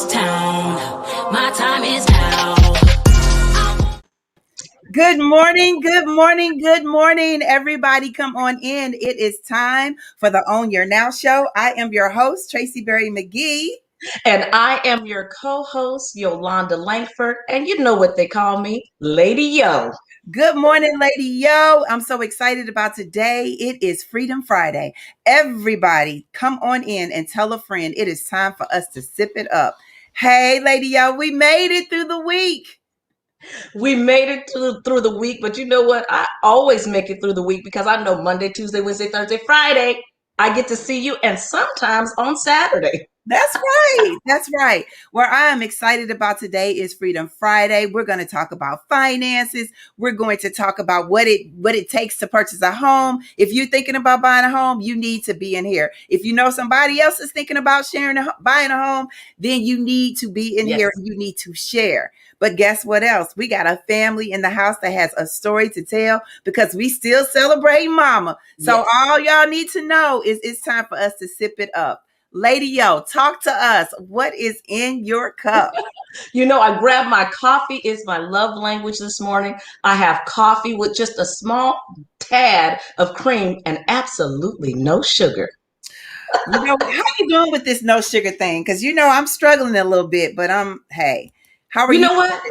this town. My time is now. Good morning, good morning, good morning, everybody. Come on in. It is time for the Own Your Now show. I am your host, Tracie Berry-McGhee. And I am your co-host, Yolonda Lankford. And you know what they call me, Lady Yo. Good morning, Lady Yo. I'm so excited about today. It is Freedom Friday. Everybody, come on in and tell a friend. It is time for us to sip it up. Hey, Lady Yo, we made it through the week. We made it through the week, but you know what? I always make it through the week because I know Monday, Tuesday, Wednesday, Thursday, Friday, I get to see you, and sometimes on Saturday. That's right. That's right. Where I am excited about today is Freedom Friday. We're going to talk about finances. We're going to talk about what it takes to purchase a home. If you're thinking about buying a home, you need to be in here. If you know somebody else is thinking about buying a home, then you need to be in here. You need to share. But guess what else? We got a family in the house that has a story to tell because we still celebrate Mama. So all y'all need to know is it's time for us to sip it up. Lady Yo, talk to us. What is in your cup? You know, I grabbed my coffee. It's my love language this morning. I have coffee with just a small tad of cream and absolutely no sugar. You know, how you doing with this no sugar thing? Because you know I'm struggling a little bit, but hey, how are you? You know what?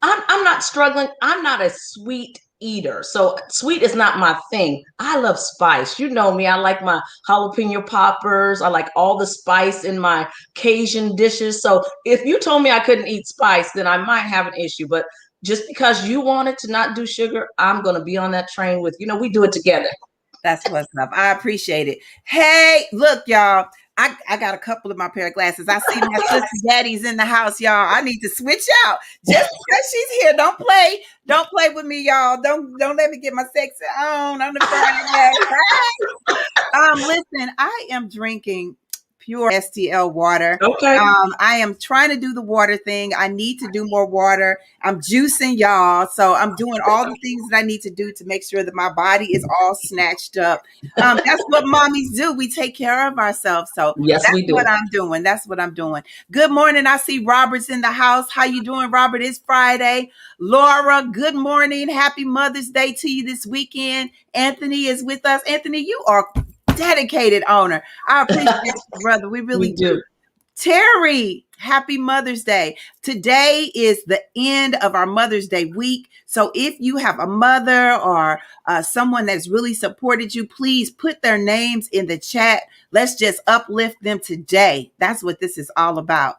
I'm not struggling. I'm not a sweet eater. So sweet is not my thing. I love spice. You know me. I like my jalapeno poppers. I like all the spice in my Cajun dishes. So if you told me I couldn't eat spice, then I might have an issue. But just because you wanted to not do sugar, I'm going to be on that train with, we do it together. That's what's up. I appreciate it. Hey, look, y'all. I got a couple of my pair of glasses. I see my sister daddy's in the house, y'all. I need to switch out just because she's here. Don't play with me, y'all. Don't let me get my sexy on the Friday. Listen, I am drinking pure STL water. Okay. I am trying to do the water thing. I need to do more water. I'm juicing, y'all. So I'm doing all the things that I need to do to make sure that my body is all snatched up. That's what mommies do. We take care of ourselves. So yes, that's we do. what I'm doing. That's what I'm doing. Good morning. I see Robert's in the house. How you doing, Robert? It's Friday. Laura, good morning. Happy Mother's Day to you this weekend. Anthony is with us. Anthony, you are dedicated owner. I appreciate you, brother. We really do. Terry, happy Mother's Day. Today is the end of our Mother's Day week. So if you have a mother or someone that's really supported you, please put their names in the chat. Let's just uplift them today. That's what this is all about.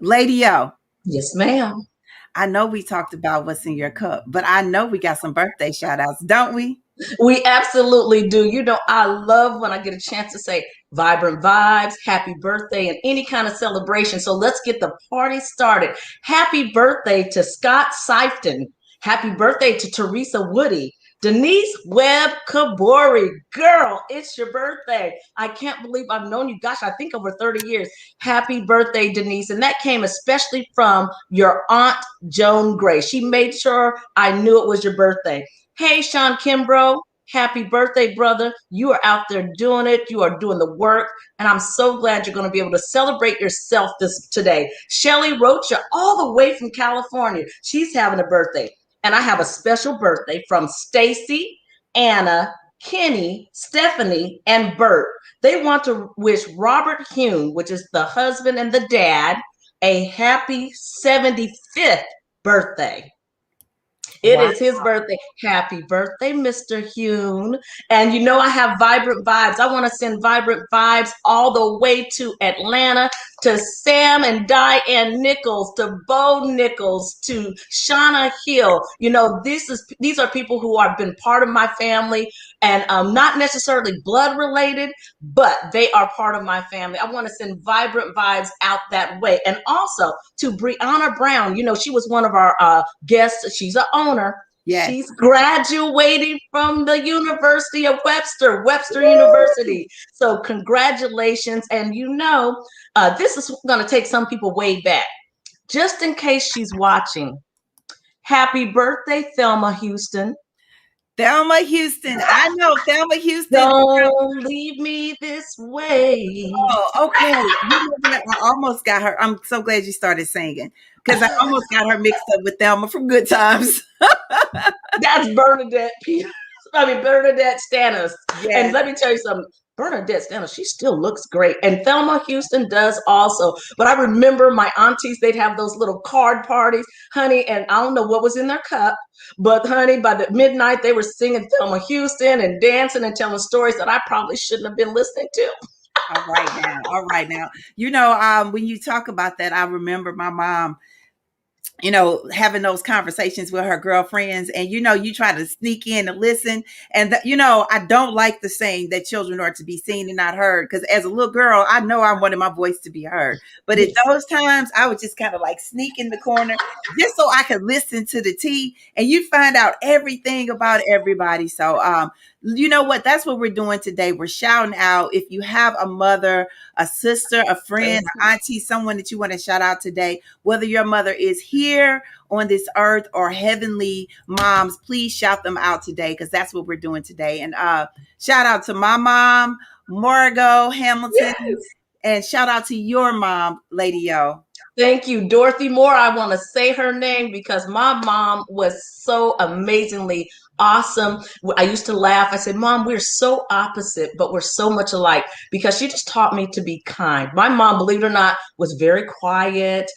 Lady Yo. Yes, ma'am. I know we talked about what's in your cup, but I know we got some birthday shout outs, don't we? We absolutely do. I love when I get a chance to say vibrant vibes, happy birthday, and any kind of celebration. So let's get the party started. Happy birthday to Scott Sifton. Happy birthday to Teresa Woody. Denise Webb Kabori. Girl, it's your birthday. I can't believe I've known you, gosh, I think over 30 years. Happy birthday, Denise. And that came especially from your aunt, Joan Gray. She made sure I knew it was your birthday. Hey, Sean Kimbrough, happy birthday, brother. You are out there doing it. You are doing the work. And I'm so glad you're going to be able to celebrate yourself today. Shelly Rocha, all the way from California. She's having a birthday. And I have a special birthday from Stacy, Anna, Kenny, Stephanie, and Bert. They want to wish Robert Hume, which is the husband and the dad, a happy 75th birthday. It is his birthday. Happy birthday, Mr. Hume. And I have vibrant vibes. I want to send vibrant vibes all the way to Atlanta, to Sam and Diane Nichols, to Bo Nichols, to Shauna Hill. These are people who have been part of my family and not necessarily blood related, but they are part of my family. I want to send vibrant vibes out that way. And also to Brianna Brown. She was one of our guests. She's an owner. Yes. She's graduating from the University of Webster University. So congratulations. And this is going to take some people way back. Just in case she's watching, happy birthday, Thelma Houston. Thelma Houston. I know Thelma Houston. Don't leave me this way. Oh, okay. You know what? I almost got her. I'm so glad you started singing because I almost got her mixed up with Thelma from Good Times. That's Bernadette Peters. I mean, Bernadette Stanis. Yes. And let me tell you something. Bernadette Stanis, she still looks great. And Thelma Houston does also. But I remember my aunties, they'd have those little card parties, honey, and I don't know what was in their cup, but honey, by the midnight, they were singing Thelma Houston and dancing and telling stories that I probably shouldn't have been listening to. All right now. All right now. You know, when you talk about that, I remember my mom, you know, having those conversations with her girlfriends, and you know, you try to sneak in and listen. And you know, I don't like the saying that children are to be seen and not heard, because as a little girl, I know I wanted my voice to be heard. But at those times, I would just kind of like sneak in the corner just so I could listen to the tea, and you find out everything about everybody. So, you know what? That's what we're doing today. We're shouting out. If you have a mother, a sister, a friend, an auntie, someone that you want to shout out today, whether your mother is here on this earth or heavenly moms, please shout them out today, because that's what we're doing today. And shout out to my mom, Margot Hamilton, and shout out to your mom, Lady Yo. Thank you, Dorothy Moore. I want to say her name because my mom was so amazingly awesome. I used to laugh. I said, Mom, we're so opposite, but we're so much alike, because she just taught me to be kind. My mom, believe it or not, was very quiet.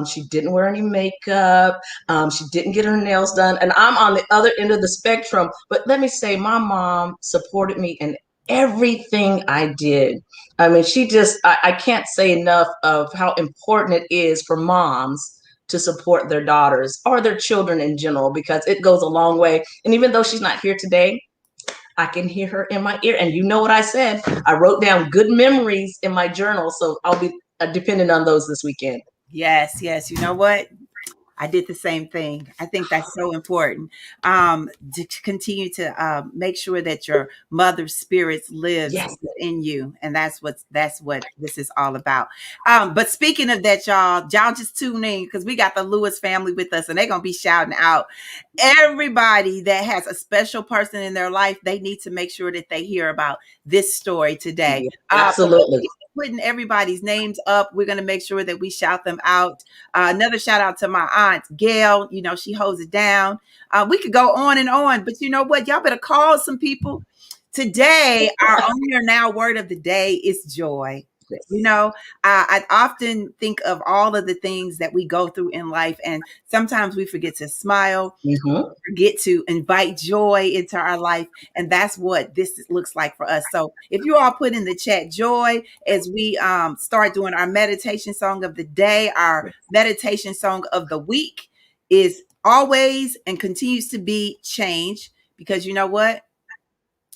She didn't wear any makeup. She didn't get her nails done. And I'm on the other end of the spectrum. But let me say, my mom supported me in everything I did. I mean, she just, I can't say enough of how important it is for moms to support their daughters or their children in general, because it goes a long way. And even though she's not here today, I can hear her in my ear. And you know what I said? I wrote down good memories in my journal. So I'll be dependent on those this weekend. Yes, yes. You know what? I did the same thing. I think that's so important, to continue to make sure that your mother's spirits lives in you, and that's what this is all about. But speaking of that, y'all just tune in, because we got the Lewis family with us, and they're gonna be shouting out everybody that has a special person in their life. They need to make sure that they hear about this story today. Absolutely. Putting everybody's names up, we're going to make sure that we shout them out. Another shout out to my aunt Gail. You know, she holds it down. We could go on and on, but you know what? Y'all better call some people. Today, our On Your Now word of the day is joy. You know, I often think of all of the things that we go through in life, and sometimes we forget to smile, forget to invite joy into our life, and that's what this looks like for us. So if you all put in the chat joy as we start doing our meditation song of the day, our meditation song of the week is always and continues to be change, because you know what?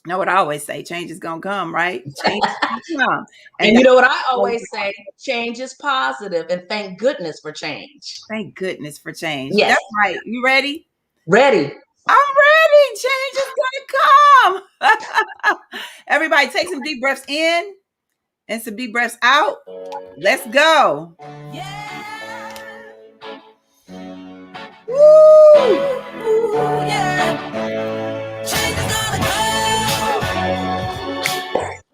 You know what I always say, change is gonna come, right? Change is gonna come. And you know what I always say, change is positive, and thank goodness for change. Thank goodness for change. Yes. That's right. You ready? Ready. I'm ready. Change is gonna come. Everybody take some deep breaths in and some deep breaths out. Let's go. Yeah. Woo! Ooh, yeah. Change is gonna come.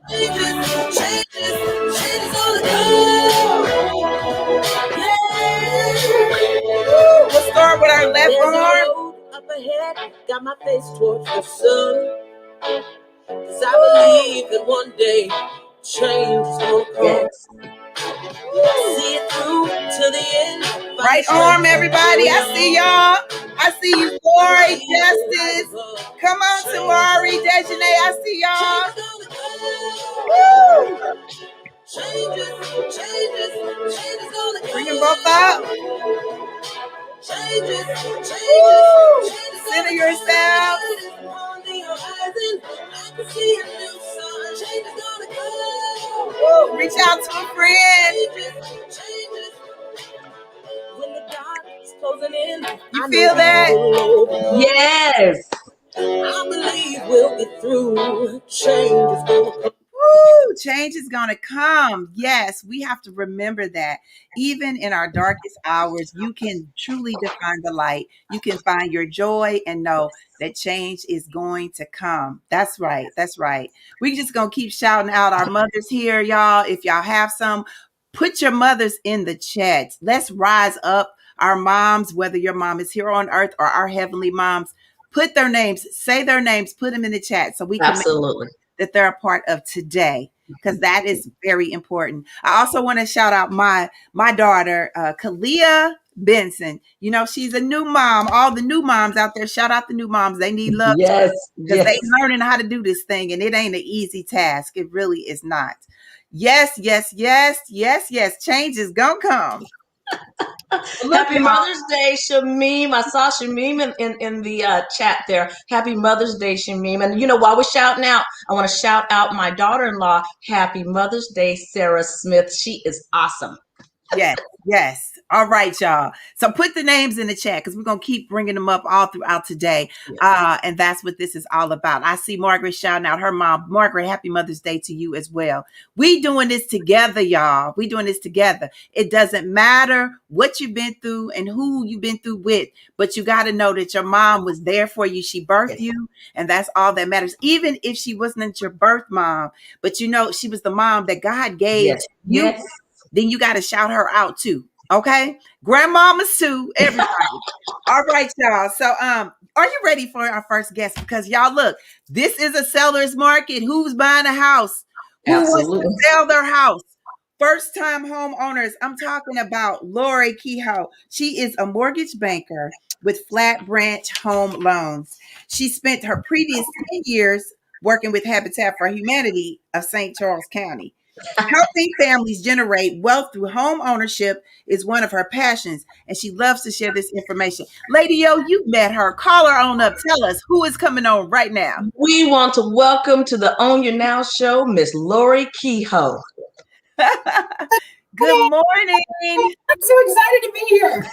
Change is gonna come. Yeah. We'll start with our left arm. Up ahead, got my face towards the sun. 'Cause I believe that one day change is gonna come. See it through to the end. Right arm, everybody. I see y'all. I see you, Lori, Justice. Come on, Tawari, Dejanay. I see y'all. Woo! Changes gonna come. Bring them both up. Changes. Woo! Center yourself. On the horizon, I can see a new sun. Change is gonna come. Woo! Reach out to a friend. Changes. When the dark is closing in, you feel that? Yes. I believe we'll get through. Change is gonna come. Woo! change is going to come. Yes, we have to remember that. Even in our darkest hours, you can truly define the light. You can find your joy and know that change is going to come. That's right. That's right. We just going to keep shouting out our mothers here, y'all. If y'all have some, put your mothers in the chat. Let's rise up our moms, whether your mom is here on earth or our heavenly moms. Put their names, say their names, put them in the chat so we can Absolutely. make sure that they're a part of today, because that is very important. I also want to shout out my daughter, Kalia Benson. You know, she's a new mom. All the new moms out there, shout out the new moms. They need love Yes, because yes. they learning how to do this thing, and it ain't an easy task. It really is not. Yes, yes, yes, yes, yes. Change is gonna come. Happy Mother's Day, Shameem. I saw Shameem in the chat there. Happy Mother's Day, Shameem. And you know, while we're shouting out, I want to shout out my daughter-in-law. Happy Mother's Day, Sarah Smith. She is awesome. Yes, yes. All right, y'all. So put the names in the chat because we're going to keep bringing them up all throughout today. And that's what this is all about. I see Margaret shouting out her mom. Margaret, happy Mother's Day to you as well. We doing this together, y'all. We doing this together. It doesn't matter what you've been through and who you've been through with, but you got to know that your mom was there for you. She birthed you, and that's all that matters. Even if she wasn't your birth mom, but you know, she was the mom that God gave you. Yes. Then you got to shout her out too. Okay. Grandmamas too, everybody. All right, y'all. So, are you ready for our first guest? Because y'all look, this is a seller's market. Who's buying a house? Who wants to sell their house? First time homeowners. I'm talking about Lori Kehoe. She is a mortgage banker with Flat Branch Home Loans. She spent her previous 10 years working with Habitat for Humanity of St. Charles County. Helping families generate wealth through home ownership is one of her passions, and she loves to share this information. Lady Yo, you met her. Call her on up. Tell us who is coming on right now. We want to welcome to the Own Your Now show, Miss Lori Kehoe. Good morning. I'm so excited to be here.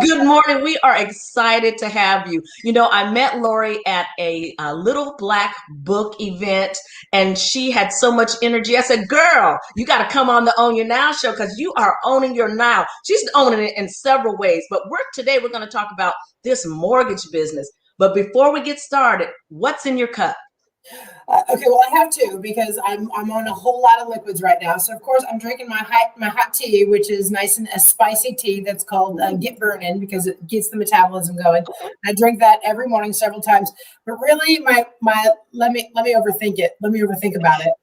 Good morning. We are excited to have you. You know, I met Lori at a Little Black Book event, and she had so much energy. I said, girl, you got to come on the Own Your Now show because you are owning your now. She's owning it in several ways, but today we're going to talk about this mortgage business. But before we get started, what's in your cup? Okay, well, I have two because I'm on a whole lot of liquids right now. So, of course, I'm drinking my hot tea, which is nice and a spicy tea that's called Get Burnin' because it gets the metabolism going. I drink that every morning several times. But really, my let me overthink it. Let me overthink about it.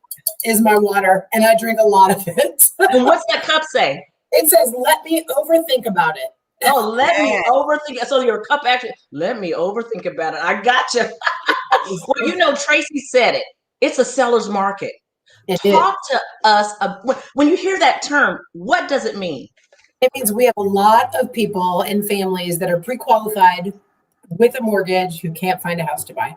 Is my water, and I drink a lot of it. And what's that cup say? It says, "Let me overthink about it." Oh, let me overthink it. So your cup actually, let me overthink about it. I gotcha. Well, you know, Tracie said it. It's a seller's market. Talk to us. When you hear that term, what does it mean? It means we have a lot of people and families that are pre-qualified with a mortgage who can't find a house to buy.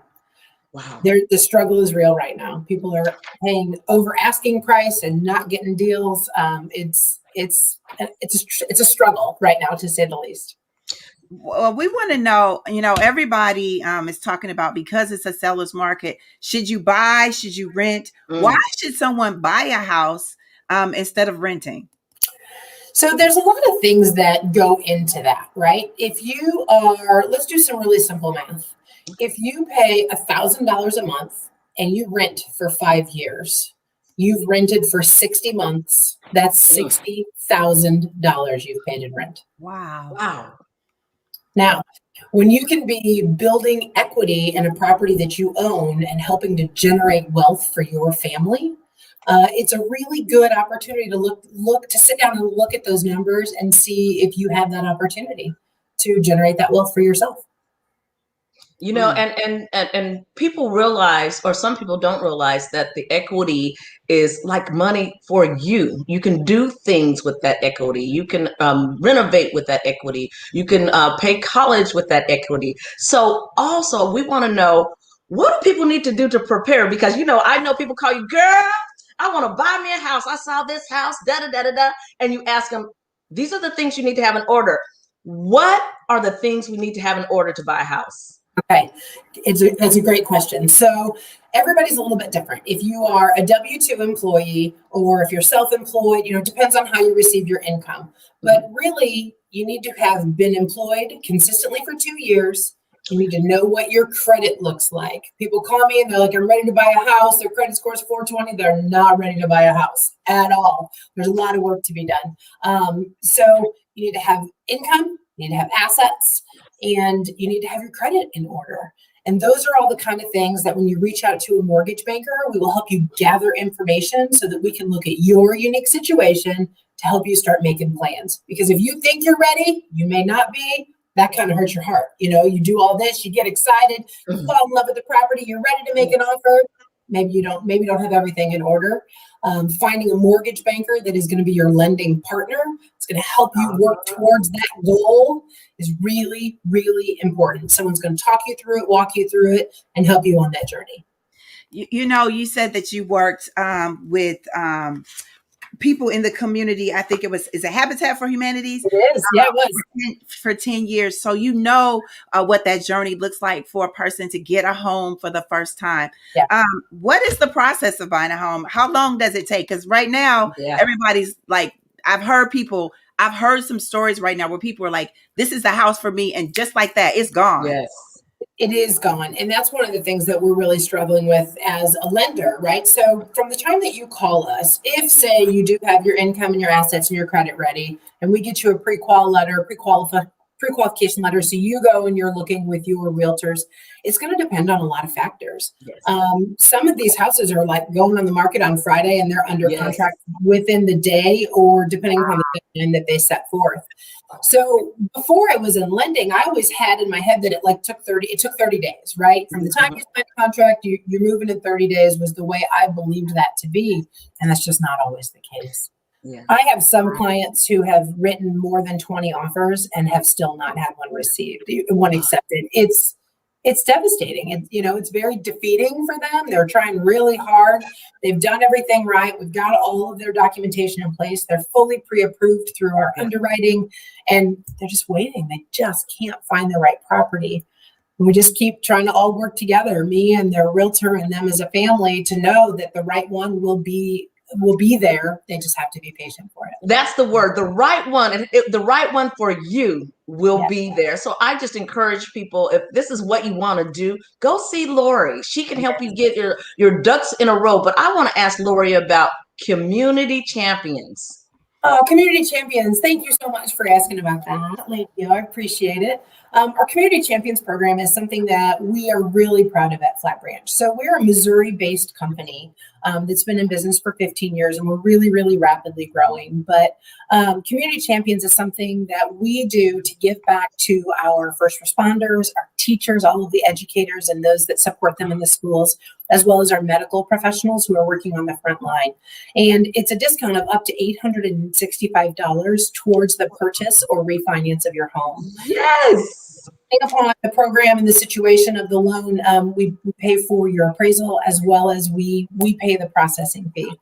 Wow. The struggle is real right now. People are paying over asking price and not getting deals. It's a struggle right now, to say the least. Well, we want to know, you know, everybody is talking about, because it's a seller's market, should you buy, should you rent? Why should someone buy a house instead of renting? So there's a lot of things that go into that, right? If you let's do some really simple math. If you pay $1,000 a month and you rent for 5 years, you've rented for 60 months. That's $60,000 you've paid in rent. Wow. Now, when you can be building equity in a property that you own and helping to generate wealth for your family, it's a really good opportunity to sit down and look at those numbers and see if you have that opportunity to generate that wealth for yourself. You know, and people realize, or some people don't realize, that the equity is like money for you. You can do things with that equity. You can renovate with that equity. You can pay college with that equity. So also, we want to know, what do people need to do to prepare? Because, you know, I know people call you, girl, I want to buy me a house. I saw this house, da-da-da-da-da. And you ask them, these are the things you need to have in order. What are the things we need to have in order to buy a house? Okay, that's a great question. So everybody's a little bit different. If you are a W-2 employee or if you're self-employed, it depends on how you receive your income. But really, you need to have been employed consistently for 2 years. You need to know what your credit looks like. People call me and they're like, I'm ready to buy a house. Their credit score is 420. They're not ready to buy a house at all. There's a lot of work to be done. So you need to have income, you need to have assets, and you need to have your credit in order. And those are all the kind of things that when you reach out to a mortgage banker, we will help you gather information so that we can look at your unique situation to help you start making plans. Because if you think you're ready, you may not be. That kind of hurts your heart. You do all this, you get excited, you fall in love with the property, you're ready to make an offer. Maybe you don't have everything in order. Finding a mortgage banker that is going to be your lending partner, it's going to help you work towards that goal, is really, really important. Someone's going to talk you through it, walk you through it, and help you on that journey. You said that you worked with people in the community. I think is it Habitat for Humanities? It is. Yeah, it was. For 10 years. So what that journey looks like for a person to get a home for the first time. Yeah. What is the process of buying a home? How long does it take? Because right now, everybody's like, I've heard some stories right now where people are like, this is the house for me. And just like that, it's gone. Yes. It is gone. And that's one of the things that we're really struggling with as a lender, right? So from the time that you call us, if say you do have your income and your assets and your credit ready, and we get you a pre-qual letter, pre-qualification letter, so you go and you're looking with your realtors, it's going to depend on a lot of factors. Yes. Some of these houses are like going on the market on Friday and they're under contract within the day or depending on the deadline that they set forth. So before I was in lending, I always had in my head that it took 30 days, right? From the time you sign a contract, you're moving in 30 days was the way I believed that to be. And that's just not always the case. Yeah. I have some clients who have written more than 20 offers and have still not had one accepted. It's devastating. It's very defeating for them. They're trying really hard. They've done everything right. We've got all of their documentation in place. They're fully pre-approved through our underwriting, and they're just waiting. They just can't find the right property. And we just keep trying to all work together, me and their realtor and them as a family, to know that the right one will be there. They just have to be patient for it. That's the word, the right one. And the right one for you will be there. So I just encourage people, if this is what you want to do, go see Lori. She can help you get your ducks in a row. But I want to ask Lori about community champions. Community champions, thank you so much for asking about that. Thank you. I appreciate it. Our Community Champions program is something that we are really proud of at Flat Branch. So we're a Missouri-based company that's been in business for 15 years, and we're really, really rapidly growing. But Community Champions is something that we do to give back to our first responders, our teachers, all of the educators, and those that support them in the schools, as well as our medical professionals who are working on the front line. And it's a discount of up to $865 towards the purchase or refinance of your home. Yes. Upon the program and the situation of the loan, we pay for your appraisal as well as we pay the processing fee.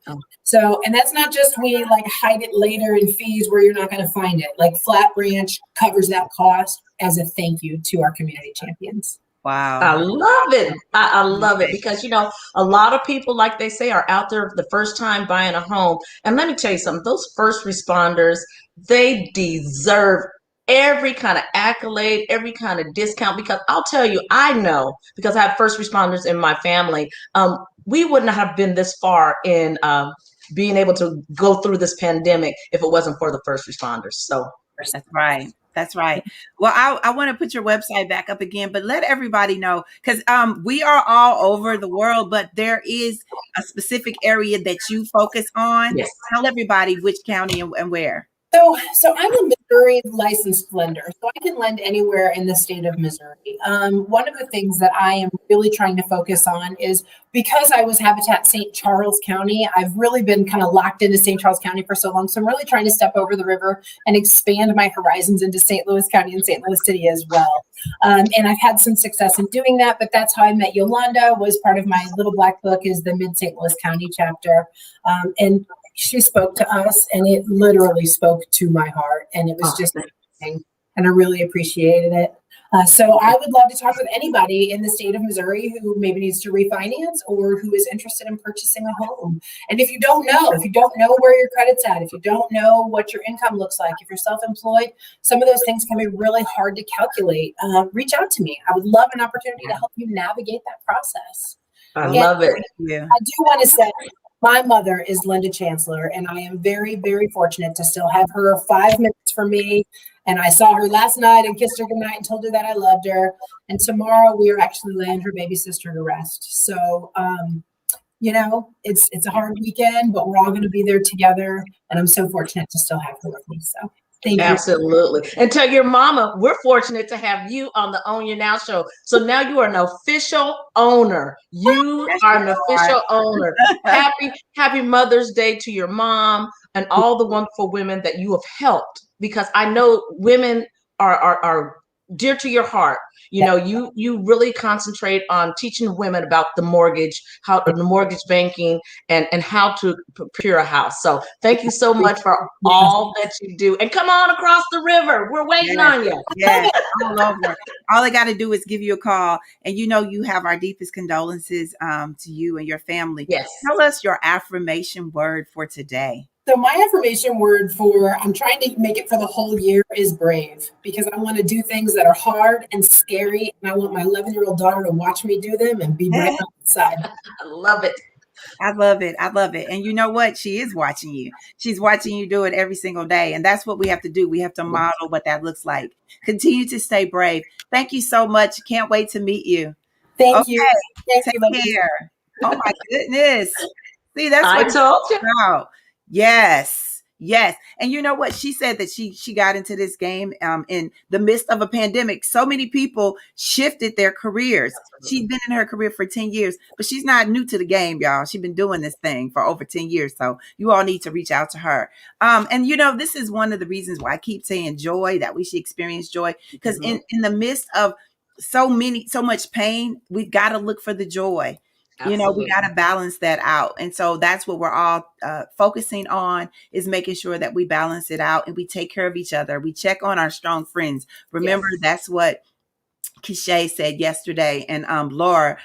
So, and that's not just we hide it later in fees where you're not going to find it. Flat Branch covers that cost as a thank you to our community champions. Wow. I love it. I love it because, a lot of people, like they say, are out there the first time buying a home. And let me tell you something, those first responders, they deserve every kind of accolade, every kind of discount, because I'll tell you, I know, because I have first responders in my family, we would not have been this far in being able to go through this pandemic if it wasn't for the first responders. So that's right. That's right. Well, I want to put your website back up again, but let everybody know, because we are all over the world, but there is a specific area that you focus on. Yes. Tell everybody which county and where. So I'm a Missouri licensed lender, so I can lend anywhere in the state of Missouri. One of the things that I am really trying to focus on is, because I was Habitat St. Charles County, I've really been kind of locked into St. Charles County for so long. So I'm really trying to step over the river and expand my horizons into St. Louis County and St. Louis City as well. And I've had some success in doing that, but that's how I met Yolonda. Was part of my little black book is the Mid St. Louis County chapter. And she spoke to us, and it literally spoke to my heart, and it was just amazing, and I really appreciated it. So I would love to talk with anybody in the state of Missouri who maybe needs to refinance or who is interested in purchasing a home. And if you don't know where your credit's at, if you don't know what your income looks like, if you're self-employed, some of those things can be really hard to calculate. Reach out to me. I would love an opportunity to help you navigate that process. I love it. Yeah. I do want to say my mother is Linda Chancellor, and I am very, very fortunate to still have her 5 minutes for me. And I saw her last night and kissed her goodnight and told her that I loved her. And tomorrow we are actually laying her baby sister to rest. So, it's a hard weekend, but we're all going to be there together. And I'm so fortunate to still have her with me. So thank you. Absolutely. And tell your mama, we're fortunate to have you on the Own Your Now show. So now you are an official owner. You are an official owner. Happy Mother's Day to your mom and all the wonderful women that you have helped, because I know women are dear to your heart. You really concentrate on teaching women about the mortgage, how the mortgage banking, and how to procure a house. So thank you so much for all that you do. And come on across the river. We're waiting on you. Yes, all over. All I got to do is give you a call. And you have our deepest condolences to you and your family. Yes. Tell us your affirmation word for today. So my affirmation word I'm trying to make it for the whole year is brave, because I want to do things that are hard and scary. And I want my 11-year-old daughter to watch me do them and be right outside. I love it. I love it. I love it. And you know what? She is watching you. She's watching you do it every single day. And that's what we have to do. We have to model what that looks like. Continue to stay brave. Thank you so much. Can't wait to meet you. Thank you. Take care. Oh my goodness. See, that's I what told you. about. Yes. And you know what? She said that she got into this game in the midst of a pandemic. So many people shifted their careers. She's been in her career for 10 years, but she's not new to the game, y'all. She's been doing this thing for over 10 years. So you all need to reach out to her. And this is one of the reasons why I keep saying joy, that we should experience joy. Because in the midst of so much pain, we've got to look for the joy. Absolutely. We got to balance that out. And so that's what we're all focusing on, is making sure that we balance it out and we take care of each other. We check on our strong friends. Remember, that's what Kishay said yesterday, and Lauren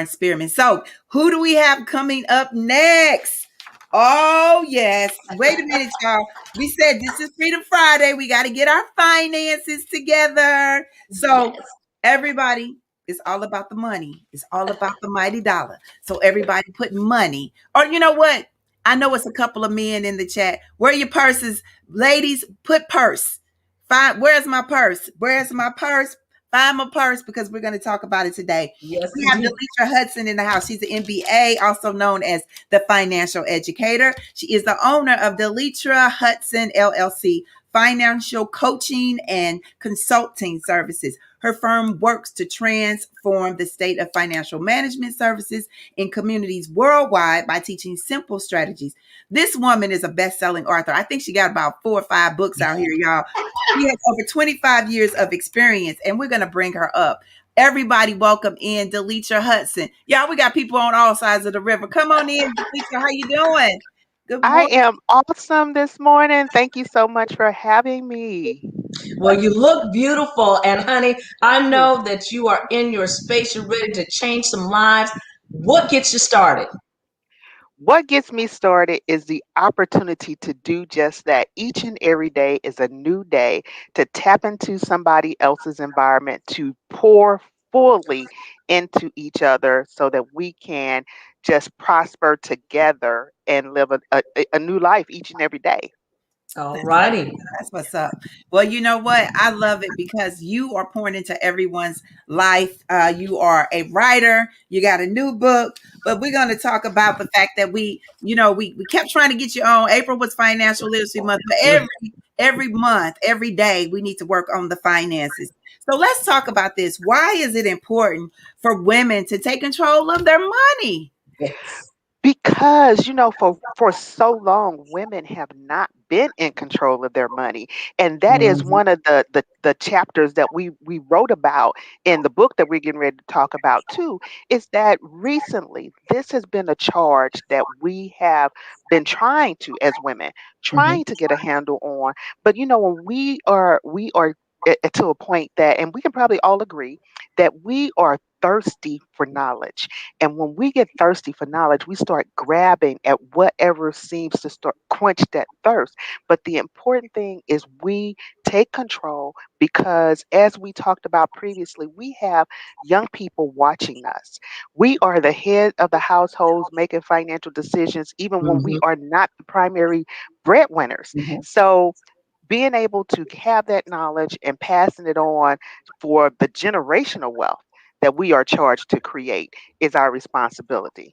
Spearman. So who do we have coming up next? Oh, yes. Wait a minute, y'all. We said this is Freedom Friday. We got to get our finances together. So everybody, it's all about the money. It's all about the mighty dollar. So everybody put money. Or you know what? I know it's a couple of men in the chat. Where are your purses? Ladies, put purse. Where's my purse? Where's my purse? Find my purse, because we're going to talk about it today. Yes, we have Deletra Hudson in the house. She's an MBA, also known as the financial educator. She is the owner of Deletra Hudson LLC, financial coaching and consulting services. Her firm works to transform the state of financial management services in communities worldwide by teaching simple strategies. This woman is a best-selling author. I think she got about 4 or 5 books out here, y'all. She has over 25 years of experience, and we're going to bring her up. Everybody welcome in Deletra Hudson. Y'all, we got people on all sides of the river. Come on in, Deletra. How you doing? Good morning. I am awesome this morning. Thank you so much for having me. Well, you look beautiful. And honey, I know that you are in your space. You're ready to change some lives. What gets you started? What gets me started is the opportunity to do just that. Each and every day is a new day to tap into somebody else's environment, to pour fully into each other so that we can just prosper together and live a new life each and every day. All righty. That's what's up. Well, you know what? I love it because you are pouring into everyone's life. You are a writer. You got a new book, but we're going to talk about the fact that we kept trying to get you on. April was Financial Literacy Month, but every month, every day, we need to work on the finances. So let's talk about this. Why is it important for women to take control of their money? Yes. Because, for so long, women have not been in control of their money. And that is one of the chapters that we wrote about in the book that we're getting ready to talk about too, is that recently this has been a charge that we have been trying to, as women, to get a handle on. But when we are to a point that, and we can probably all agree that we are thirsty for knowledge. And when we get thirsty for knowledge, we start grabbing at whatever seems to start quench that thirst. But the important thing is we take control, because as we talked about previously, we have young people watching us. We are the head of the households making financial decisions, even when we Mhm, are not the primary breadwinners. mhm. So being able to have that knowledge and passing it on for the generational wealth that we are charged to create is our responsibility.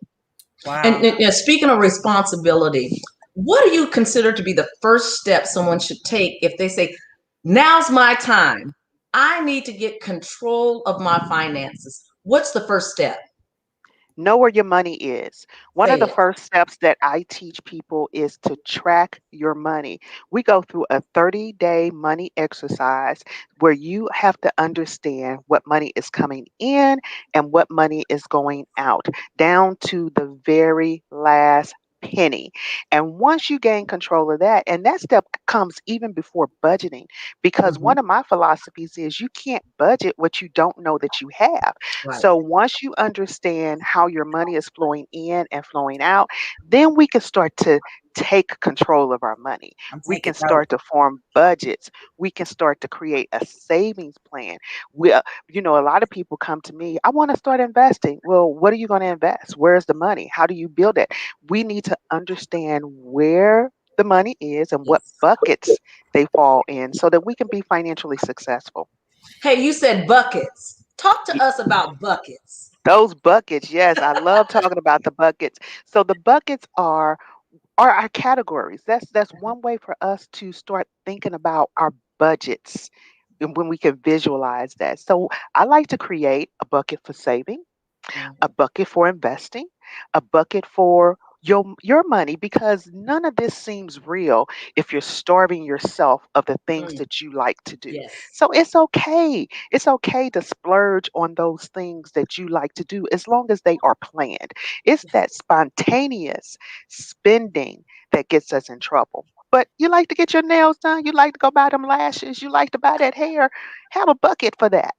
Wow. And speaking of responsibility, what do you consider to be the first step someone should take if they say, now's my time? I need to get control of my finances. What's the first step? Know where your money is. One of Say the it. first steps that I teach people is to track your money. We go through a 30-day money exercise where you have to understand what money is coming in and what money is going out, down to the very last penny. And once you gain control of that, and that step comes even before budgeting, because Mhm, one of my philosophies is you can't budget what you don't know that you have. right. So once you understand how your money is flowing in and flowing out, then we can start to take control of our money. I'm We taking can notes. start to form budgets. We can start to create a savings plan. We, a lot of people come to me, I want to start investing. Well, what are you going to invest? Where's the money? How do you build it? We need to understand where the money is and what Yes. buckets they fall in so that we can be financially successful. Hey, you said buckets. Talk to us about buckets. Those buckets, yes, I love talking about the buckets. So the buckets are our categories. That's one way for us to start thinking about our budgets and when we can visualize that. So I like to create a bucket for saving, a bucket for investing, a bucket for your money, because none of this seems real if you're starving yourself of the things Mm, that you like to do. yes. So it's okay. It's okay to splurge on those things that you like to do as long as they are planned. It's that spontaneous spending that gets us in trouble. But you like to get your nails done, you like to go buy them lashes, you like to buy that hair, have a bucket for that.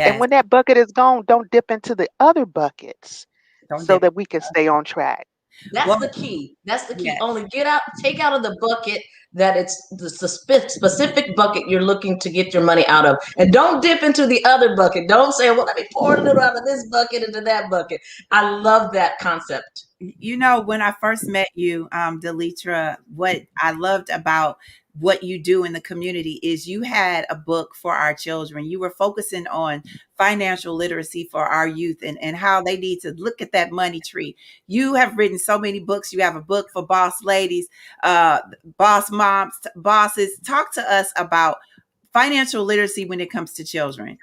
And Yes. when that bucket is gone, don't dip into the other buckets Don't so dip. that we can stay on track. That's Well, the key. That's the key. yes, Only get out, take out of the bucket that it's the specific bucket you're looking to get your money out of. And don't dip into the other bucket. Don't say, well, let me pour a little out of this bucket into that bucket. I love that concept. when I first met you, Deletra, what I loved about what you do in the community is you had a book for our children. You were focusing on financial literacy for our youth and how they need to look at that money tree. You have written so many books. You have a book for boss ladies, boss moms, bosses. Talk to us about financial literacy when it comes to children.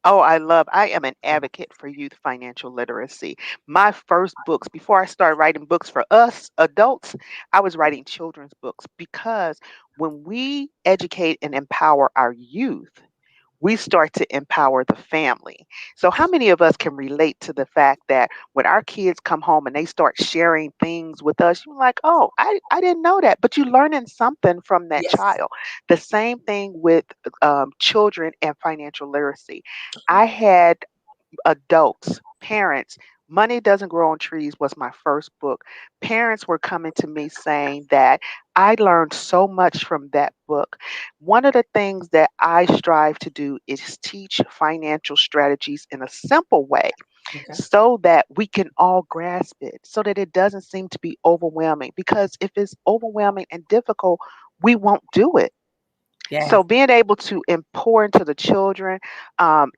Oh, I am an advocate for youth financial literacy. My first books, before I started writing books for us adults, I was writing children's books, because when we educate and empower our youth, we start to empower the family. So, how many of us can relate to the fact that when our kids come home and they start sharing things with us, you're like, oh, I didn't know that, but you're learning something from that Yes. child. The same thing with children and financial literacy. I had adults, parents. Money Doesn't Grow on Trees was my first book. Parents were coming to me saying that I learned so much from that book. One of the things that I strive to do is teach financial strategies in a simple way Okay. so that we can all grasp it, so that it doesn't seem to be overwhelming. Because if it's overwhelming and difficult, we won't do it. Yes. So being able to pour into the children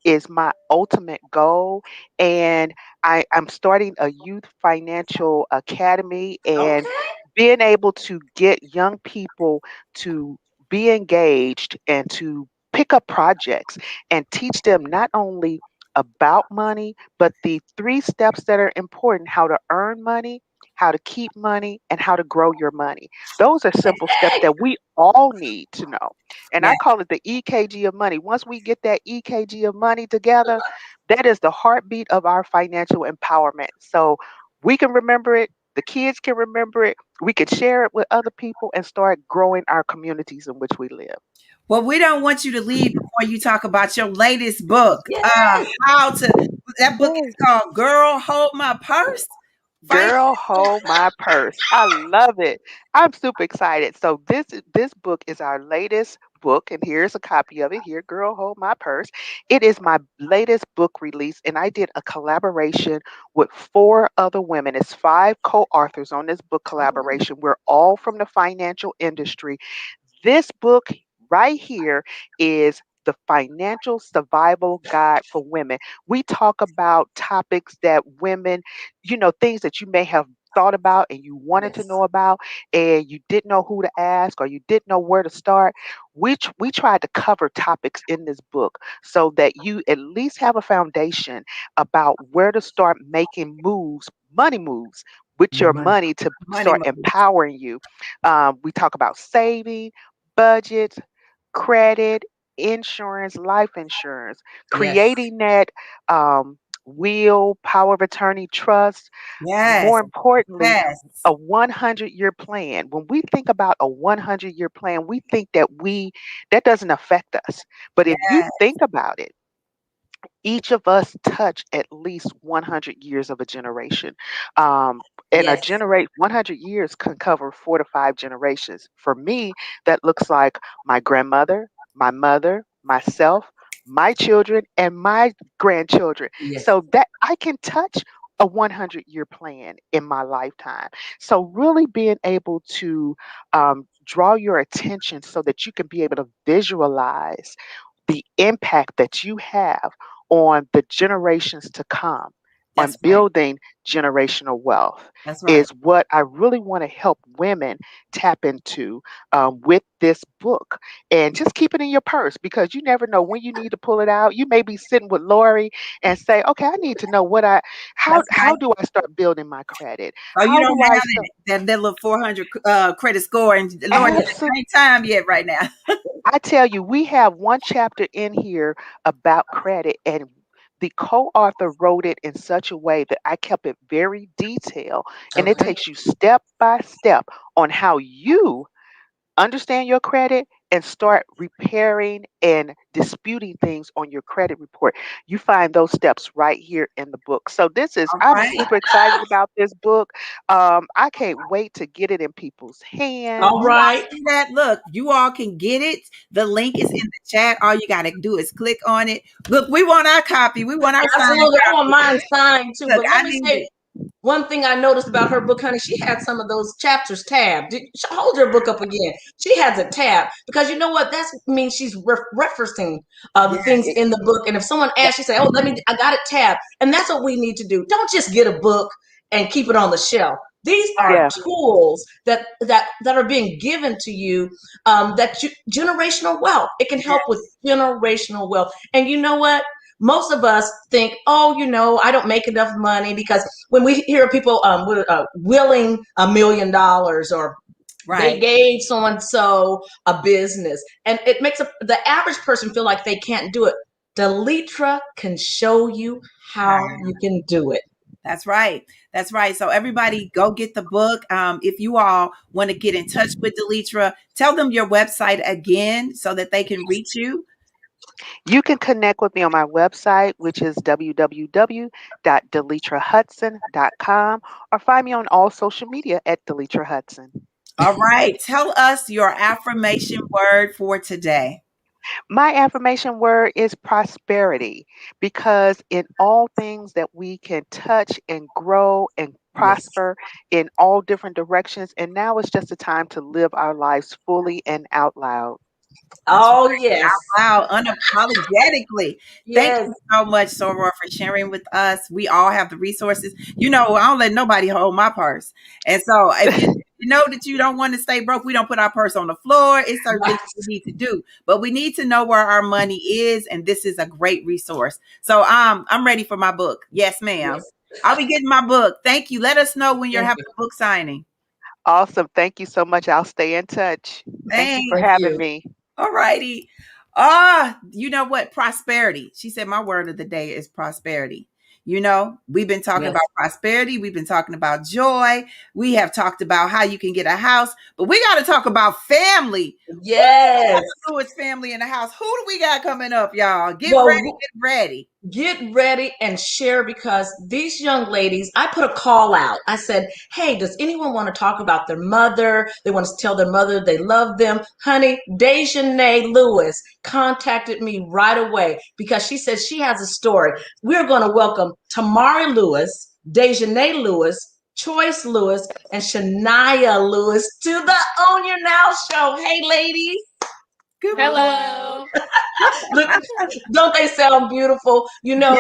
is my ultimate goal, and I'm starting a youth financial academy, and Okay. being able to get young people to be engaged and to pick up projects and teach them not only about money, but the three steps that are important: how to earn money, how to keep money, and how to grow your money. Those are simple steps Hey. that we all need to know. And I Yes. call it the EKG of money. Once we get that EKG of money together, that is the heartbeat of our financial empowerment. So we can remember it. The kids can remember it. We could share it with other people and start growing our communities in which we live. Well, we don't want you to leave before you talk about your latest book. Yay! How to that book is Yay. called Girl Hold My Purse. Find Girl, hold my purse. I love it. I'm super excited. So this book is our latest book, and here's a copy of it. Here, Girl, hold my purse. It is my latest book release, and I did a collaboration with four other women. It's five co-authors on this book collaboration. We're all from the financial industry. This book right here is the financial survival guide for women. We talk about topics that women, things that you may have thought about and you wanted to Yes. know about and you didn't know who to ask or you didn't know where to start. We tried to cover topics in this book so that you at least have a foundation about where to start making moves, money moves with your Money. money to money start moves. empowering you. We talk about saving, budget, credit, insurance, life insurance, Yes. creating that will, power of attorney, trust. Yes. More importantly, Yes. a 100-year plan. When we think about a 100-year plan, we think that doesn't affect us. But if you Yes. think about it, each of us touch at least 100 years of a generation. Um, and a Yes. generate 100 years can cover 4 to 5 generations. For me, that looks like my grandmother, my mother, myself, my children, and my grandchildren. Yes. So that I can touch a 100-year plan in my lifetime. So really being able to draw your attention so that you can be able to visualize the impact that you have on the generations to come, on That's right. building generational wealth, That's right. is what I really want to help women tap into with this book. And just keep it in your purse because you never know when you need to pull it out. You may be sitting with Lori and say, "Okay, I need to know how That's how right. do I start building my credit? Oh, you How don't do I have start?" that little 400 credit score, and Lord, it Absolutely. ain't time yet right now. I tell you, we have one chapter in here about credit, and the co-author wrote it in such a way that I kept it very detailed, and it Okay. takes you step by step on how you understand your credit and start repairing and disputing things on your credit report. You find those steps right here in the book. So All I'm right. super excited about this book. I can't wait to get it in people's All hands. You all right. see that? Look, you all can get it. The link is in the chat. All you got to do is click on it. Look, we want our copy. We want our signed Absolutely. I want copy. mine signed too. Look, But let I me need say it. one thing I noticed about her book, honey, she had some of those chapters tabbed. Hold your book up again. She has a tab because you know what? That means she's referencing the things Yes. in the book. And if someone Yeah, asks, she say, "Oh, I got it tabbed." And that's what we need to do. Don't just get a book and keep it on the shelf. These are yeah, tools that are being given to you. Generational wealth. It can help with generational wealth. And you know what? Most of us think, oh, I don't make enough money because when we hear people willing $1 million or they Right. gave so and so a business, and it makes the average person feel like they can't do it. Deletra can show you how you can do it. That's right. That's right. So everybody go get the book. If you all want to get in touch with Deletra, tell them your website again so that they can reach you. you can connect with me on my website, which is www.deletrahudson.com, or find me on all social media at Deletra Hudson. All right. Tell us your affirmation word for today. My affirmation word is prosperity because in all things that we can touch and grow and Yes. prosper in all different directions. And now it's just a time to live our lives fully and out loud. That's Oh, yes. wow, unapologetically. Thank Yes. you so much, Soror, for sharing with us. We all have the resources. I don't let nobody hold my purse. And so if you know that you don't want to stay broke, we don't put our purse on the floor. It's certain things Right. we need to do. But we need to know where our money is, and this is a great resource. So I'm ready for my book. Yes, ma'am. Yes. I'll be getting my book. Thank you. Let us know when you're Thank having you. a book signing. Awesome. Thank you so much. I'll stay in touch. Thank you for Thanks. Thank having you. me. All righty. You know what? Prosperity. She said my word of the day is prosperity. You know, we've been talking about prosperity. We've been talking about joy. We have talked about how you can get a house, but we got to talk about family. Yes. Lewis family in the house. Who do we got coming up, y'all? Get ready. Get ready and share, because these young ladies, I put a call out. I said, hey, does anyone want to talk about their mother? They want to tell their mother they love them. Honey, Dejanay Lewis contacted me right away because she said she has a story. We're going to welcome Tamari Lewis, Dejanay Lewis, Choice Lewis, and Shania Lewis to the Own Your Now show. Hey, ladies. Good Hello. Look, don't they sound beautiful? You know,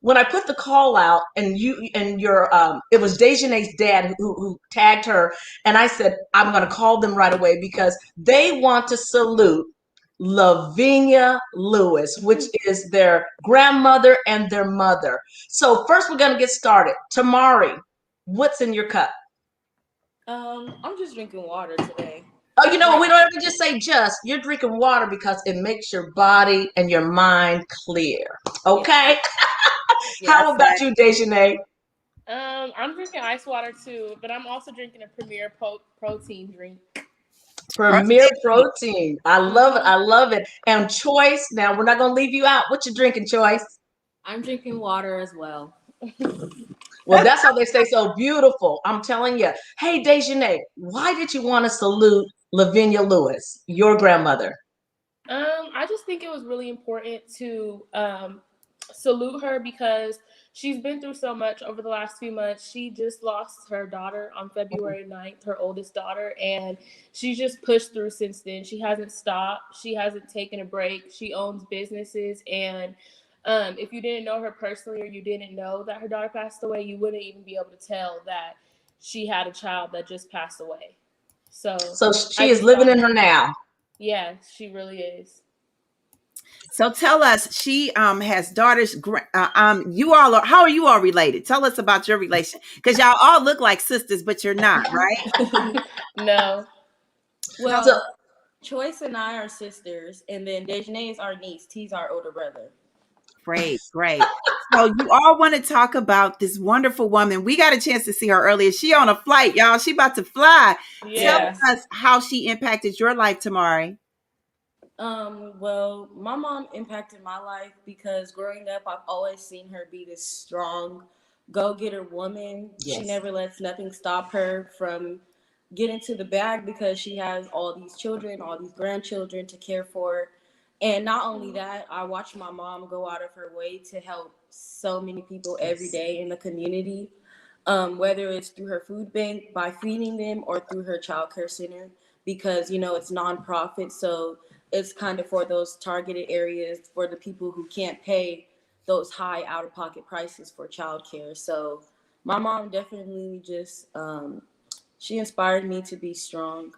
when I put the call out, and your it was Dejanay's dad who tagged her, and I said I'm going to call them right away because they want to salute Lavinia Lewis, which is their grandmother and their mother. So first, we're going to get started. Tamari, what's in your cup? I'm just drinking water today. Oh, you know what? We don't ever just say just. You're drinking water because it makes your body and your mind clear. Okay? Yeah. How about you, Dejanay? I'm drinking ice water too, but I'm also drinking a Premier protein drink. Premier Protein. I love it. I love it. And Choice, now we're not going to leave you out. What you drinking, Choice? I'm drinking water as well. Well, that's how they say so beautiful. I'm telling you. Hey, Dejanay, why did you want to salute Lavinia Lewis, your grandmother? I just think it was really important to salute her because she's been through so much over the last few months. She just lost her daughter on February 9th, her oldest daughter, and she's just pushed through since then. She hasn't stopped. She hasn't taken a break. She owns businesses, and if you didn't know her personally or you didn't know that her daughter passed away, you wouldn't even be able to tell that she had a child that just passed away. So she is living in her now. Yeah, she really is. So tell us, she has daughters. You all are. How are you all related? Tell us about your relation, because y'all all look like sisters, but you're not, right? No. Well, Choice and I are sisters, and then Dejanay is our niece. He's our older brother. Great. So you all want to talk about this wonderful woman. We got a chance to see her earlier. She on a flight, y'all. She about to fly. Yeah. Tell us how she impacted your life, Tamari. Well, my mom impacted my life because growing up, I've always seen her be this strong, go-getter woman. Yes. She never lets nothing stop her from getting to the bag because she has all these children, all these grandchildren to care for. And not only that, I watch my mom go out of her way to help so many people every day in the community, whether it's through her food bank, by feeding them, or through her child care center, because, you know, it's nonprofit. So it's kind of for those targeted areas for the people who can't pay those high out-of-pocket prices for childcare. So my mom definitely just, she inspired me to be strong.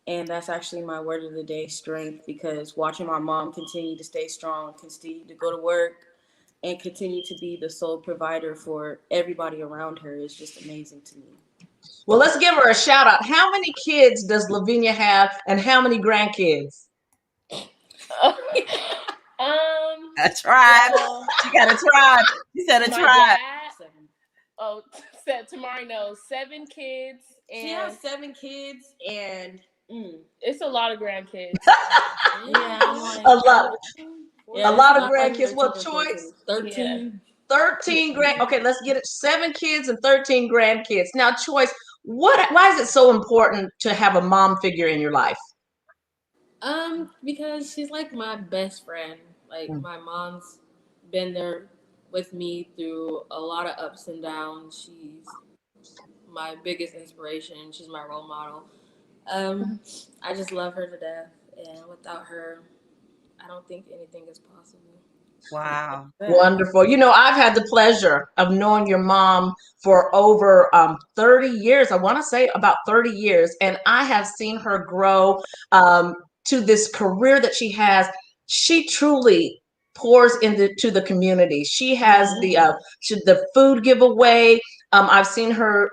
And that's actually my word of the day, strength, because watching my mom continue to stay strong, continue to go to work, and continue to be the sole provider for everybody around her is just amazing to me. Well, let's give her a shout out. How many kids does Lavinia have, and how many grandkids? A tribe. She got a tribe. She said a tribe. Said Tamari knows 7 kids. And she has 7 kids, and it's a lot of grandkids. Yeah, a lot of grandkids. What Choice? 13. 13 grand. Okay, let's get it. 7 kids and 13 grandkids. Now, Choice, why is it so important to have a mom figure in your life? Because she's like my best friend. Like my mom's been there with me through a lot of ups and downs. She's my biggest inspiration. She's my role model. I just love her to death, and without her, I don't think anything is possible. Wow. Wonderful. You know, I've had the pleasure of knowing your mom for over 30 years. I want to say about 30 years. And I have seen her grow to this career that she has. She truly pours into the community. She has the food giveaway. I've seen her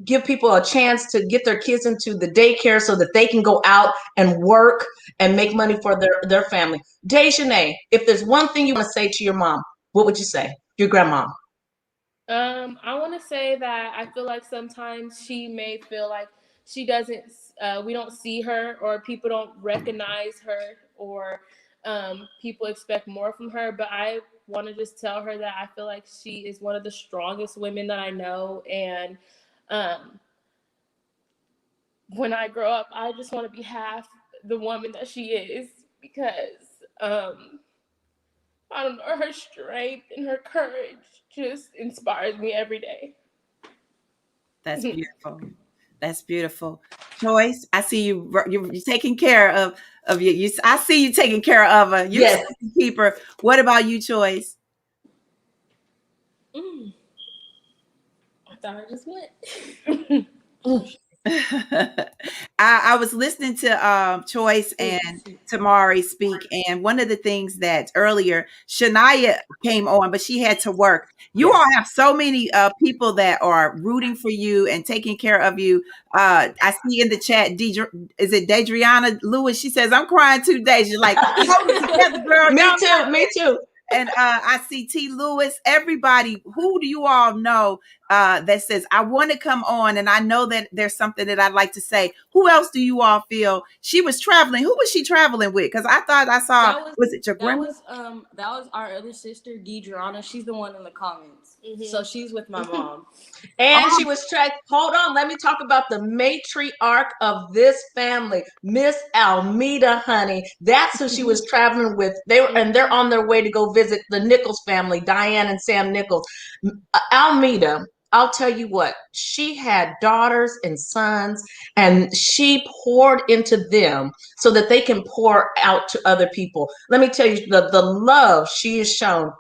give people a chance to get their kids into the daycare so that they can go out and work and make money for their family. Dejanay, if there's one thing you want to say to your mom, what would you say? Your grandma. I want to say that I feel like sometimes she may feel like she doesn't, we don't see her, or people don't recognize her, or people expect more from her. But I want to just tell her that I feel like she is one of the strongest women that I know. And when I grow up, I just want to be half the woman that she is, because I don't know, her strength and her courage just inspires me every day. That's beautiful. That's beautiful. Joyce, I see you. You're taking care of you. I see you taking care of her. You're Yes. a keeper. What about you, Joyce? I thought I just went. I was listening to Choice and Tamari speak, and one of the things that earlier Shania came on, but she had to work. You all have so many people that are rooting for you and taking care of you. I see in the chat, is it Deidreana Lewis? She says, "I'm crying 2 days." You're like, hold it together, girl. Me too. Me too. And I see T. Lewis. Everybody, who do you all know that says, I want to come on, and I know that there's something that I'd like to say? Who else do you all feel? She was traveling. Who was she traveling with? Because I thought I saw, was it your grandma? That was our other sister, Deidreana. She's the one in the comments. So she's with my mom. And she was hold on, let me talk about the matriarch of this family, Miss Almeida, honey. That's who she was traveling with. They're on their way to go visit the Nichols family, Diane and Sam Nichols. Almeida, I'll tell you what, she had daughters and sons, and she poured into them so that they can pour out to other people. Let me tell you, the love she has shown.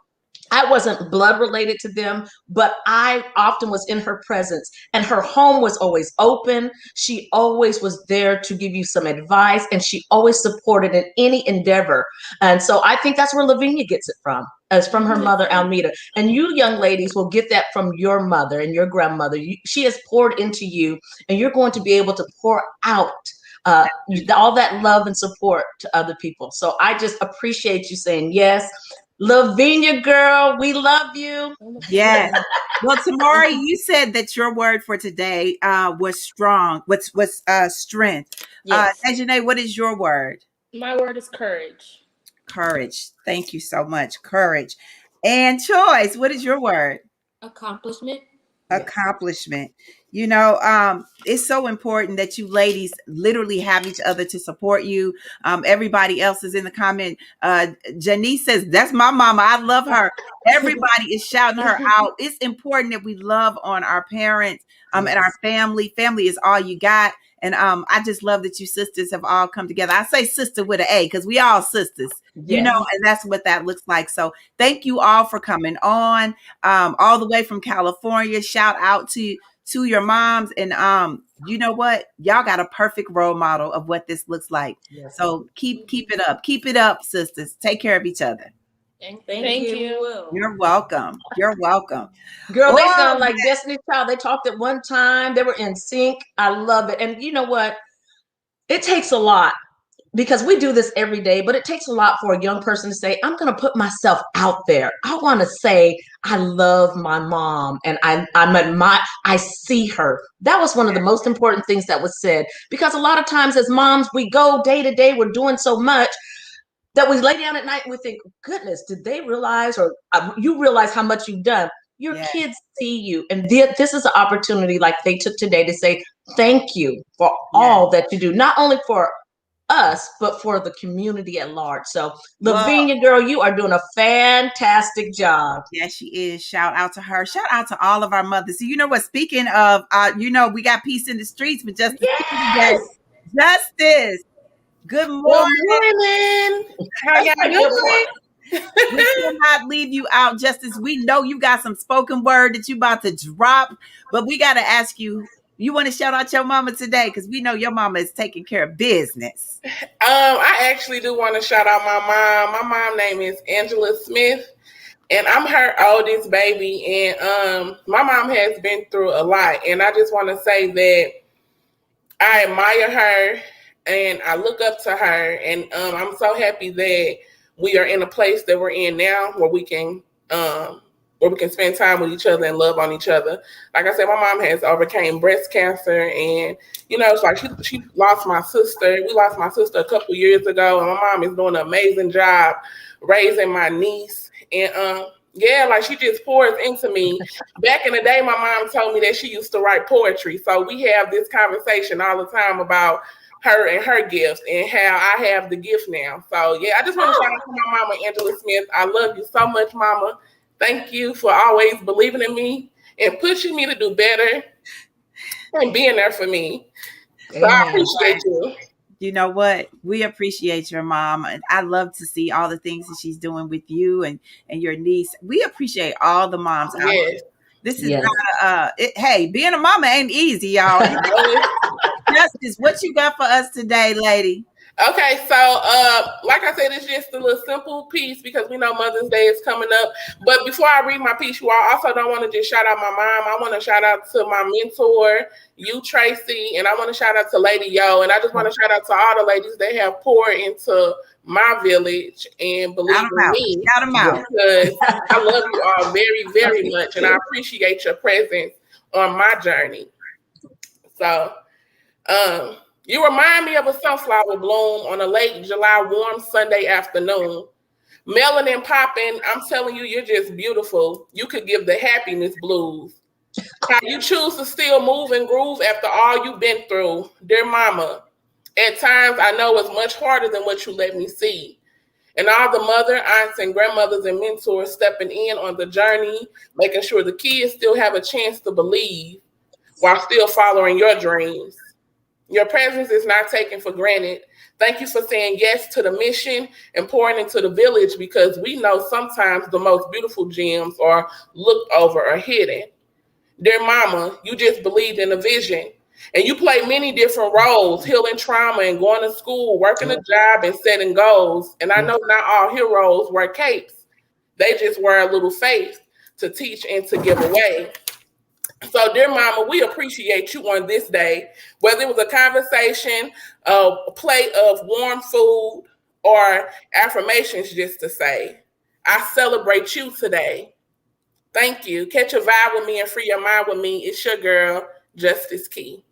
I wasn't blood related to them, but I often was in her presence, and her home was always open. She always was there to give you some advice, and she always supported in any endeavor. And so I think that's where Lavinia gets it from, as from her mother, Almeida. And you young ladies will get that from your mother and your grandmother. She has poured into you, and you're going to be able to pour out all that love and support to other people. So I just appreciate you saying yes. Lavinia, girl, we love you. Yes. Well, Tamari, you said that your word for today was strong. Was strength. Yes. Dejanay, what is your word? My word is courage. Courage. Thank you so much. Courage. And Choice, what is your word? Accomplishment. Accomplishment. You know, it's so important that you ladies literally have each other to support you. Everybody else is in the comment. Janice says, that's my mama. I love her. Everybody is shouting her out. It's important that we love on our parents and our family. Family is all you got. And I just love that you sisters have all come together. I say sister with an A because we all sisters, you know, and that's what that looks like. So thank you all for coming on all the way from California. Shout out to your moms. And you know what? Y'all got a perfect role model of what this looks like. Yes. So keep it up. Keep it up, sisters. Take care of each other. Thank you. You're welcome. You're welcome. Girl, they sound like Destiny Child. They talked at one time. They were in sync. I love it. And you know what? It takes a lot, because we do this every day, but it takes a lot for a young person to say, I'm going to put myself out there. I want to say, I love my mom, and I see her. That was one of the most important things that was said, because a lot of times as moms, we go day to day, we're doing so much that we lay down at night and we think, goodness, did they realize, or you realize how much you've done? Your kids see you. And this is an opportunity like they took today to say, thank you for all that you do, not only for us, but for the community at large. So Lavinia, girl, you are doing a fantastic job. Yes, she is. Shout out to her. Shout out to all of our mothers. So you know what? Speaking of, you know, we got peace in the streets with Justice. Yes. Justice. Good morning. Good morning. How y'all doing? We cannot leave you out, Justice. We know you got some spoken word that you about to drop, but we got to ask you. You want to shout out your mama today? Because we know your mama is taking care of business. I actually do want to shout out my mom. My mom name is Angela Smith, and I'm her oldest baby. And my mom has been through a lot. And I just want to say that I admire her and I look up to her. And I'm so happy that we are in a place that we're in now where we can where we can spend time with each other and love on each other. Like I said, my mom has overcame breast cancer, and it's like she lost my sister. We lost my sister a couple years ago, and my mom is doing an amazing job raising my niece. And yeah, like she just pours into me. Back in the day, my mom told me that she used to write poetry. So we have this conversation all the time about her and her gifts and how I have the gift now. So yeah, I just want to shout out to my mama, Angela Smith. I love you so much, mama. Thank you for always believing in me and pushing me to do better and being there for me. So I appreciate you. You know what? We appreciate your mom, and I love to see all the things that she's doing with you and your niece. We appreciate all the moms out Yes. there. This is not hey, being a mama ain't easy, y'all. Justice, what you got for us today, lady? Okay, so like I said, it's just a little simple piece because we know Mother's Day is coming up. But before I read my piece, you all also don't want to just shout out my mom. I want to shout out to my mentor, you, Tracie, and I want to shout out to Lady Yo. And I just want to shout out to all the ladies that have poured into my village and believe in me. Shout them out. Because I love you all very, very much, and I appreciate your presence on my journey. So, you remind me of a sunflower bloom on a late July warm Sunday afternoon. Melanin popping, I'm telling you, you're just beautiful. You could give the happiness blues. How you choose to still move and groove after all you've been through. Dear mama, at times I know it's much harder than what you let me see. And all the mother, aunts, and grandmothers and mentors stepping in on the journey, making sure the kids still have a chance to believe while still following your dreams. Your presence is not taken for granted. Thank you for saying yes to the mission and pouring into the village, because we know sometimes the most beautiful gems are looked over or hidden. Dear mama, you just believed in a vision, and you play many different roles, healing trauma and going to school, working a job and setting goals. And I know not all heroes wear capes. They just wear a little faith to teach and to give away. So, dear mama, we appreciate you on this day, whether it was a conversation, a plate of warm food, or affirmations just to say, I celebrate you today. Thank you. Catch a vibe with me and free your mind with me. It's your girl, Justice Key.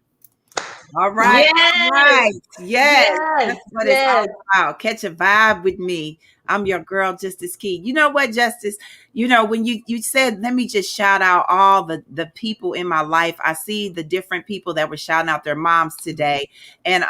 All right. Yes. All right. Yes. That's what it's all about. Catch a vibe with me. I'm your girl, Justice Key. You know what, Justice? When you said, let me just shout out all the people in my life. I see the different people that were shouting out their moms today. And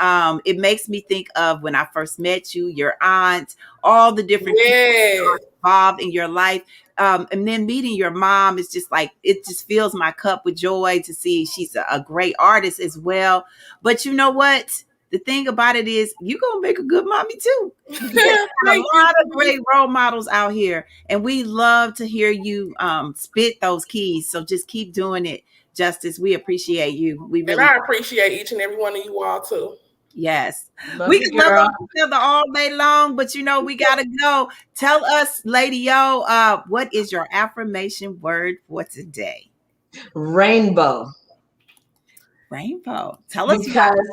it makes me think of when I first met you, your aunt, all the different people involved in your life. And then meeting your mom is just like, it just fills my cup with joy to see she's a great artist as well. But you know what? The thing about it is you're going to make a good mommy too. There's a lot of great role models out here, and we love to hear you spit those keys. So just keep doing it, Justice. We appreciate you. We really and I appreciate each and every one of you all too. Yes. We can love each other all day long, but we got to go. Tell us, Lady Yo, what is your affirmation word for today? Rainbow. Rainbow. Tell us. Because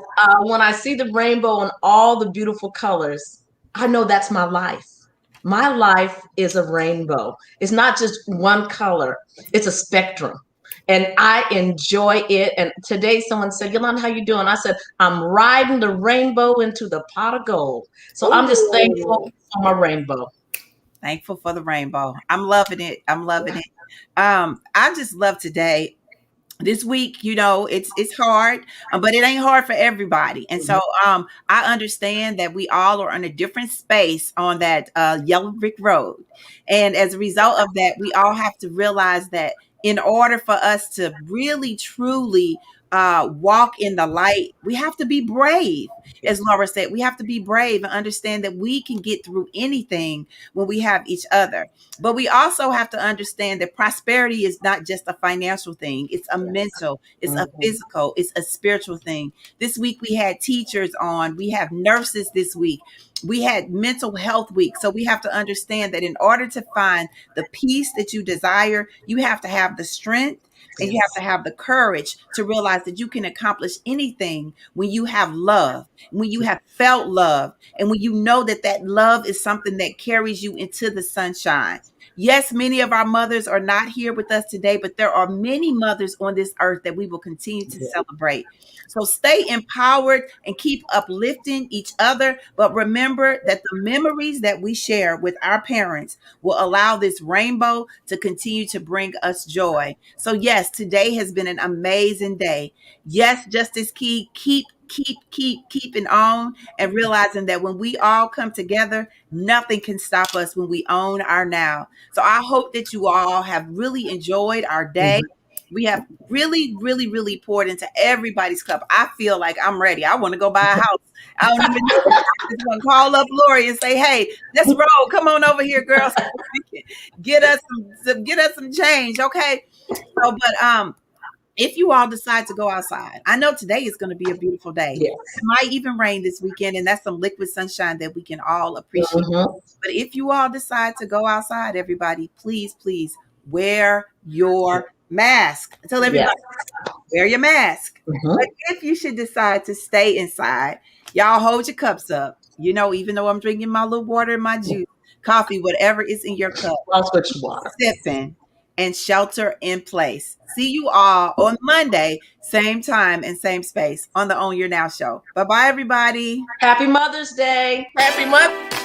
when I see the rainbow and all the beautiful colors, I know that's my life. My life is a rainbow. It's not just one color. It's a spectrum. And I enjoy it. And today someone said, Yolanda, how you doing? I said, I'm riding the rainbow into the pot of gold. So I'm just thankful for my rainbow. Thankful for the rainbow. I'm loving it. I'm loving it. I just love today. This week, it's hard, but it ain't hard for everybody. And so I understand that we all are in a different space on that yellow brick road. And as a result of that, we all have to realize that in order for us to really, truly walk in the light, we have to be brave. As Laura said, we have to be brave and understand that we can get through anything when we have each other. But we also have to understand that prosperity is not just a financial thing. It's a mental, it's a physical, it's a spiritual thing. This week we had teachers on, we have nurses this week. We had mental health week. So we have to understand that in order to find the peace that you desire, you have to have the strength And you have to have the courage to realize that you can accomplish anything when you have love, when you have felt love, and when you know that that love is something that carries you into the sunshine. Yes, many of our mothers are not here with us today, but there are many mothers on this earth that we will continue to celebrate. So stay empowered and keep uplifting each other. But remember that the memories that we share with our parents will allow this rainbow to continue to bring us joy. So, yes, today has been an amazing day. Yes, Justice Key, keeping on and realizing that when we all come together, nothing can stop us when we own our now. So I hope that you all have really enjoyed our day. We have really, really, really poured into everybody's cup. I feel like I'm ready. I want to go buy a house. I don't even know. I just want to call up Lori and say, "Hey, let's roll. Come on over here, girls. Get us some change, okay?" So, but if you all decide to go outside, I know today is going to be a beautiful day. Yes. It might even rain this weekend, and that's some liquid sunshine that we can all appreciate. But if you all decide to go outside, everybody, please, please wear your mask. I tell everybody, wear your mask. But if you should decide to stay inside, y'all hold your cups up. You know, even though I'm drinking my little water and my juice, coffee, whatever is in your cup, I'll switch water. sipping and shelter in place. See you all on Monday, same time and same space on the Own Your Now show. Bye-bye, everybody. Happy Mother's Day. Happy Mother's